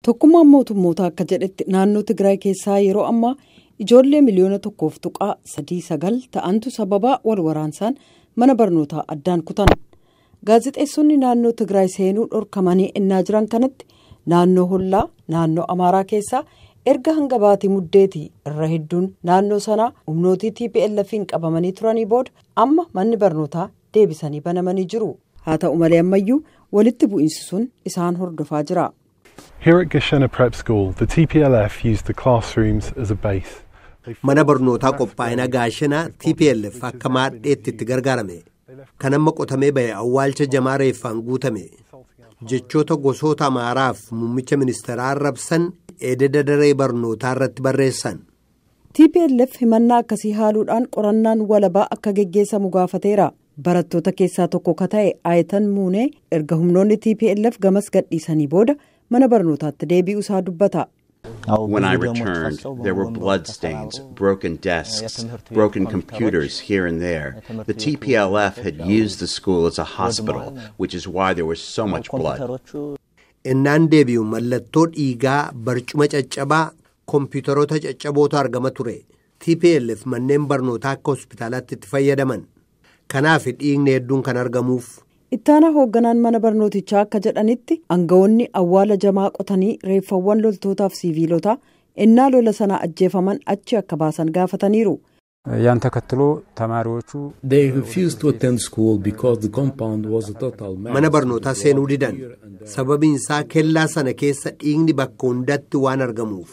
Tokkummaan mootummootaa akka jedhetti naannoo Tigraay keessaa yeroo ammaa ijoollee miliyoona 1.39 ta'antu sababaa wal waraansaan mana barnootaa addaan kutan. Gaazexeessonni naannoo Tigraay seenuu dhorkamanii ennaa jiran kanatti naannoo Hollaa naannoo Amaaraa keessaa erga hanga baatii muddeetii irra hedduun naannoo sanaa humnootii TPLF'n qabamanii turanii booda amma manni barnootaa deebisanii banamanii jiru. Haa ta'u malee ammayyuu walitti bu'iinsi sun isaan hordofaa jira. Here at Gashena Prep School, the TPLF used the classrooms as a base. Mana barnootaa qophaa'ina Gaashenaa TPLF akka maadheetti itti gargaarame. Kan amma qotamee ba'e awwaalcha jamaa reeffaan guutame. Jechoota gosoota Amaaraaf muummicha ministeeraa arrabsan ededa daree barnootaa irratti barreessan. TPLF himannaa akkasii haaluudhaan qorannaan walabaa akka geggeessamu gaafateera. Barattoota keessaa tokko ka ta'e Ayitan Muunee erga humnoonni TPLF gamas gadhiisanii booda mana barnootaatti deebi'uu isaa dubbata. When I returned, there were blood stains, broken desks, broken computers here and there. The TPLF had used the school as a hospital, which is why there was so much blood. Innaan deebi'u mallattoo dhiigaa barcuma caccabaa kompiitaroota caccaboota argama ture. TPLF manneen barnootaa akka hospitaalaatti itti fayyadaman. Kanaaf dhiigni hedduun kan argamuuf. Ittaanaa hoogganaan mana barnootichaa akka jedhanitti aangawoonni awwaala jamaa qotanii reeffawwan loltootaaf siviilota ennaa lola sana ajjeefaman achi akka baasan gaafataniiru. Yaan takattuloo tamaaroochuu they refused to attend school because the compound was a total mess. Mana barnootaa seenuu didan. Sababiin isaa kellaa sana keessa dhiigni bakka hundatti waan argamuuf.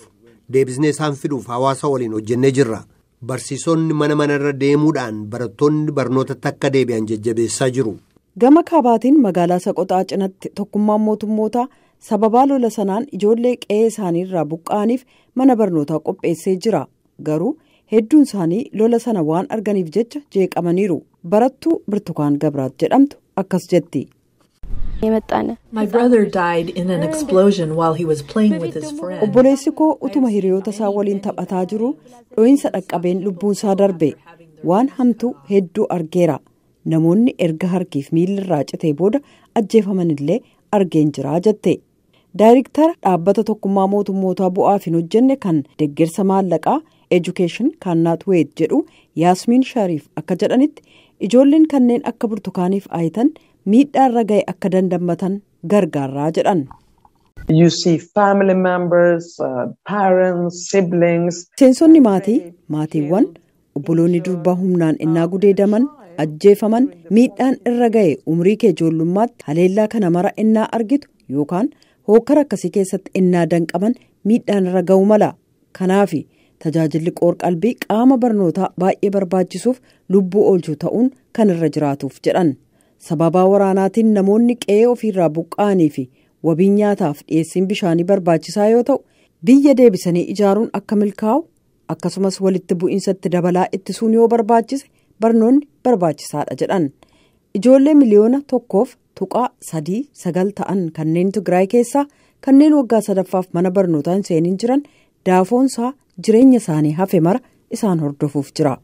Deebisnee isaan fiduuf hawaasa waliin hojjennee jirra. Barsiisonni manarra deemuudhaan barattoonni barnootatti akka deebi'an jajjabeessaa jiru. Gama kaabaatiin magaalaa Saqotaa cinatti tokkummaan mootummootaa sababaa lola sanaan ijoollee qe'ee isaaniirraa buqqa'aniif mana barnootaa qopheessee jira. Garuu hedduun isaanii lola sana waan arganiif jecha jeeqamaniiru. Barattuu Birtukaan Gabraat jedhamtu akkas jetti. My brother died in an explosion while he was playing with his friend. Obboleessi koo utuma hiriyoota isaa waliin taphataa jiru dho'iinsa dhaqqabeen lubbuun isaa darbe. Waan hamtuu hedduu argeera. Namoonni erga harkiif miilirraa citee booda ajjeefaman illee argeen jira jette. Daayirektara dhaabbata tokkummaa mootummootaa bu'aaf hin hojjenne kan deeggarsa maallaqaa Education Cannot Wait jedhu Yaasmiin Shariif akka jedhanitti ijoolleen kanneen akka Burtukaaniif Ayitan miidhaarra ga'e akka dandammatan gargaaraa jedhan. You see family members, parents, siblings. Seensonni maatiiwwan obboloonni durbaa humnaan innaa gudeedaman ajjeefaman miidhaan irra ga'e umrii kee ijoollummaatti haleellaa kana mara innaa argitu yookaan hokkara akkasii keessatti innaa danqaman miidhaan irra ga'u mala. Kanaaf tajaajilli qoor-qalbii qaama barnootaa baay'ee barbaachisuuf lubbuu oolchuu ta'uun kan irra jiraatuuf jedhan. Sababaa waraanaatiin namoonni qe'ee ofiirraa buqqa'anii fi wabii nyaataaf dhiyeessiin bishaanii barbaachisaa yoo ta'u biyya deebisanii ijaaruun akka milkaa'u akkasumas walitti bu'iinsatti dabalaa ittisuun yoo barbaachise barnoonni barbaachisaadha jedhan. Ijoollee miliyoona 1.39 ta'an kanneen Tigraay keessaa kanneen waggaa 3ffaaf mana barnootaa hin seeniin jiran daafoonsaa jireenya isaanii hafe mara isaan hordofuuf jira.